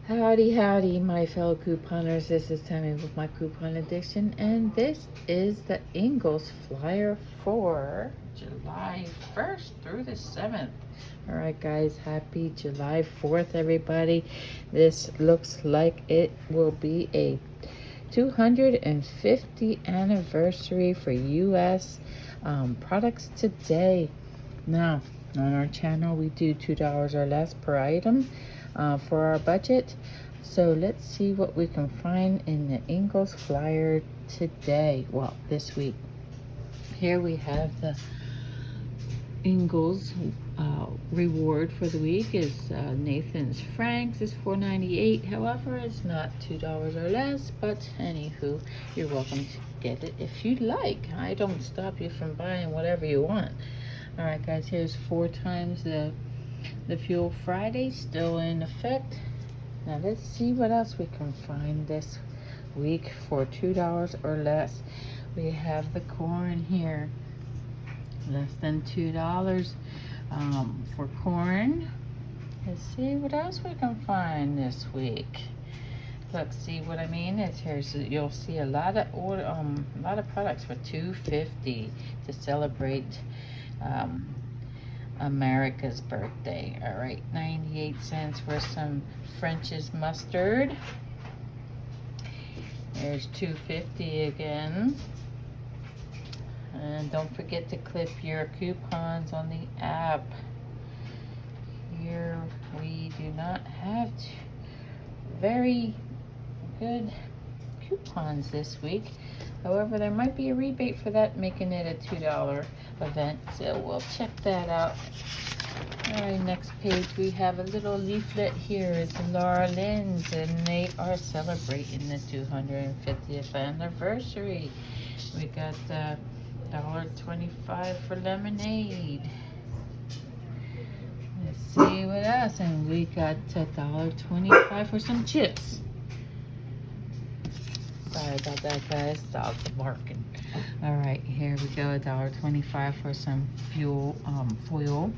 Howdy, howdy, my fellow couponers. This is Tammy with my coupon addiction, and this is the Ingles flyer for July 1st through the 7th. All right, guys, happy July 4th, everybody. This looks like it will be a 250th anniversary for U.S. Products today. Now, on our channel, we do $2 or less per item. For our budget. So let's see what we can find in the Ingles flyer today. Well, this week. Here we have the Ingles reward for the week is Nathan's Franks is $4.98. However, it's not $2 or less, but anywho, you're welcome to get it if you like. I don't stop you from buying whatever you want. All right, guys, here's 4 times the Fuel Friday still in effect. Now let's see what else we can find this week for $2 or less. We have the corn here, less than $2 for corn. Let's see what else we can find this week. Look, see what I mean? It's here. So you'll see a lot of products for $2.50 to celebrate America's birthday. All right, 98 cents for some French's mustard. There's $2.50 again. And don't forget to clip your coupons on the app. Here we do not have very good coupons this week. However, there might be a rebate for that, making it a $2 event, so we'll check that out. All right, next page we have a little leaflet here. It's Laura Lynn's, and they are celebrating the 250th anniversary. We got $1.25 for lemonade. Let's see what else, and we got $1.25 for some chips. Sorry about that, guys. Dogs are barking. All right, here we go. $1.25 for some fuel, foil.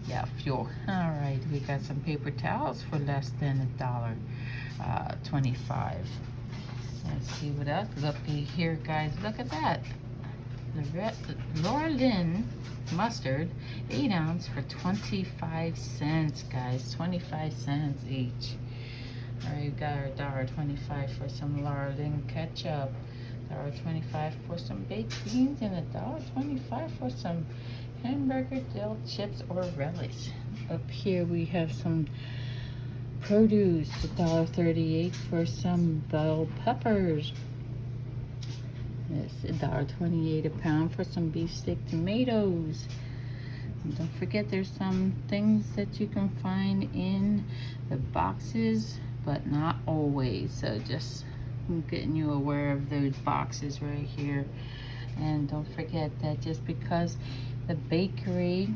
Yeah, fuel. All right, we got some paper towels for less than $1.25. Let's see what else. Look here, guys. Look at that. The Laura Lynn mustard, 8 ounce for 25 cents, guys. 25 cents each. All right, we got our $1.25 for some Laura Lynn ketchup, $1.25 for some baked beans, and $1.25 for some hamburger dill chips or relish. Up here we have some produce, $1.38 for some bell peppers. It's $1.28 a pound for some beefsteak tomatoes. And don't forget, there's some things that you can find in the boxes, but not always. So just getting you aware of those boxes right here. And don't forget that just because the bakery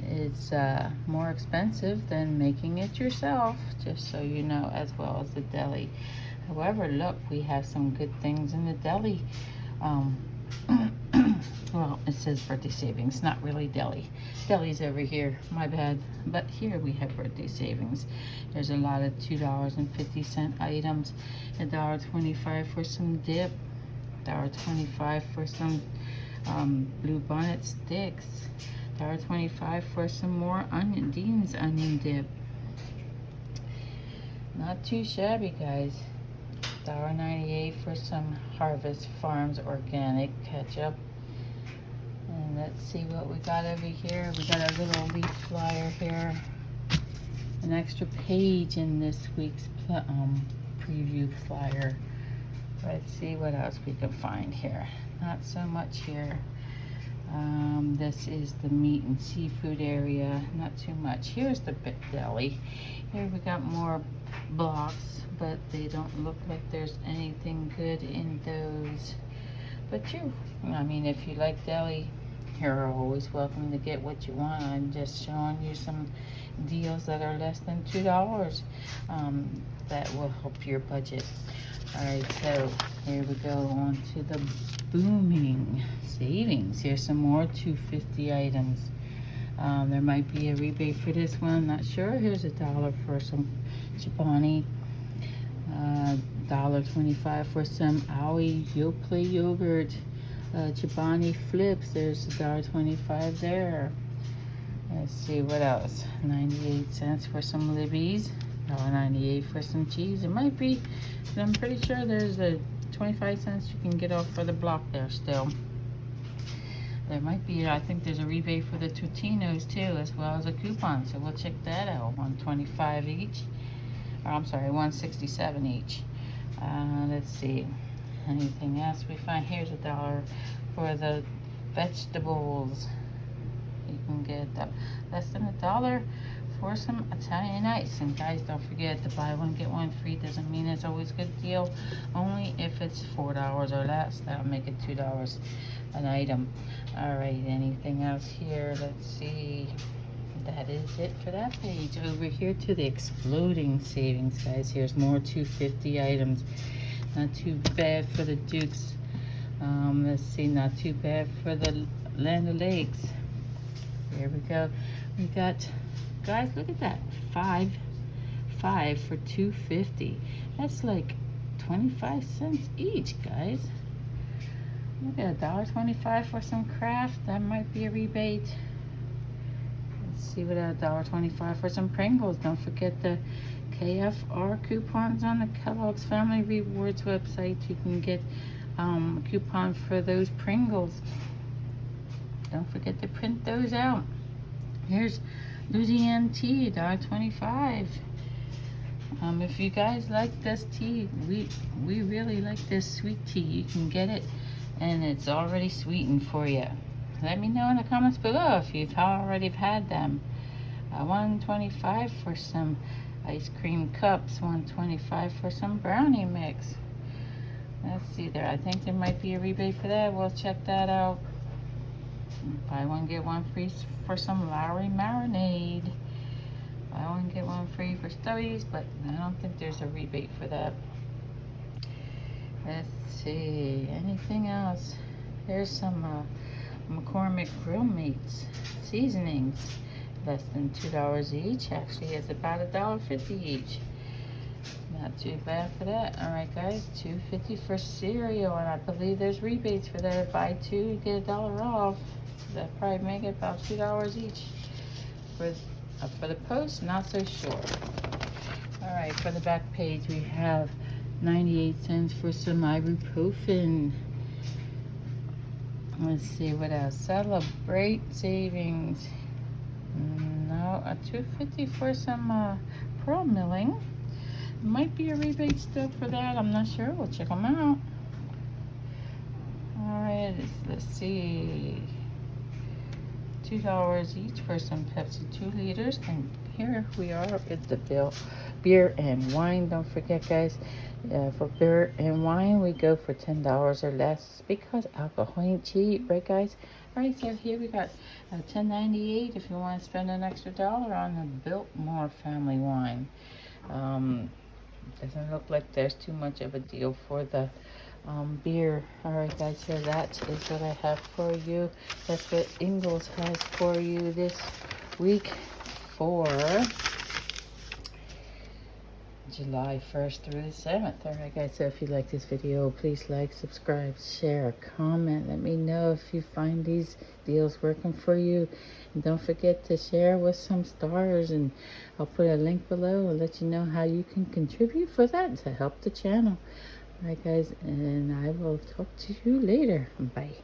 is more expensive than making it yourself, just so you know, as well as the deli. However, look, we have some good things in the deli. Well, it says birthday savings, not really deli. Deli's over here, my bad. But here we have birthday savings. There's a lot of $2.50 items. $1.25 for some dip. $1.25 for some blue bonnet sticks. $1.25 for some more Dean's onion dip. Not too shabby, guys. $1.98 for some Harvest Farms organic ketchup. And let's see what we got over here. We got a little leaf flyer here. An extra page in this week's preview flyer. Let's see what else we can find here. Not so much here. This is the meat and seafood area. Not too much. Here's the deli. Here we got more blocks, but they don't look like there's anything good in those. But I mean, if you like deli, you're always welcome to get what you want. I'm just showing you some deals that are less than $2 that will help your budget. All right, so here we go on to the booming savings. Here's some more 250 items. There might be a rebate for this one, not sure. Here's $1 for some Chobani. $1.25 for some Aoi Yoplait yogurt. Chobani flips, there's $1.25 there. Let's see what else. 98 cents for some Libby's. $1.98 for some cheese. It might be, but I'm pretty sure there's a 25 cents you can get off for the block there still. There might be, I think there's a rebate for the Totinos too, as well as a coupon, so we'll check that out. $1.25 each, or I'm sorry, $1.67 each. Let's see, anything else we find. Here's $1 for the vegetables. You can get less than $1 for some Italian ice. And guys, don't forget to buy one get one free. Doesn't mean it's always a good deal, only if it's $4 or less. That'll make it $2 an item. All right, anything else here? Let's see. That is it for that page. Over here to the exploding savings, guys. Here's more 250 items. Not too bad for the Dukes. Let's see, not too bad for the Land O'Lakes. Here we go. We got, guys, look at that. Five for $2.50. That's like 25 cents each, guys. Look at $1.25 for some Kraft. That might be a rebate. Let's see what $1.25 for some Pringles. Don't forget the KFR coupons on the Kellogg's Family Rewards website. You can get a coupon for those Pringles. Don't forget to print those out. Here's Louisiana tea, $1.25. If you guys like this tea, we really like this sweet tea. You can get it, and it's already sweetened for you. Let me know in the comments below if you've already had them. $1.25 for some ice cream cups. $1.25 for some brownie mix. Let's see there. I think there might be a rebate for that. We'll check that out. Buy one get one free for some Lowry marinade. Buy one get one free for Stubbies, but I don't think there's a rebate for that. Let's see, anything else? There's some McCormick Grill Meats seasonings, less than $2 each. Actually, it's about $1.50 each. Not too bad for that. All right, guys, $2.50 for cereal, and I believe there's rebates for that. Buy two, get $1 off. That probably make it about $2 each. For the Post, not so sure. All right, for the back page, we have 98 cents for some ibuprofen. Let's see what else. Celebrate savings. No, a $2.50 for some pearl milling. Might be a rebate still for that. I'm not sure. We'll check them out. All right, let's see. $2 each for some Pepsi 2 liters. And here we are at the bill. Beer and wine. Don't forget, guys, for beer and wine, we go for $10 or less because alcohol ain't cheap, right, guys? All right, so here we got $10.98 if you want to spend an extra $1 on the Biltmore family wine. Doesn't look like there's too much of a deal for the beer. All right, guys, so that is what I have for you. That's what Ingles has for you this week for July 1st through the 7th. All right, guys, so if you like this video, please like, subscribe, share, comment. Let me know if you find these deals working for you. And don't forget to share with some stars, and I'll put a link below and let you know how you can contribute for that to help the channel. All right, guys, and I will talk to you later. Bye.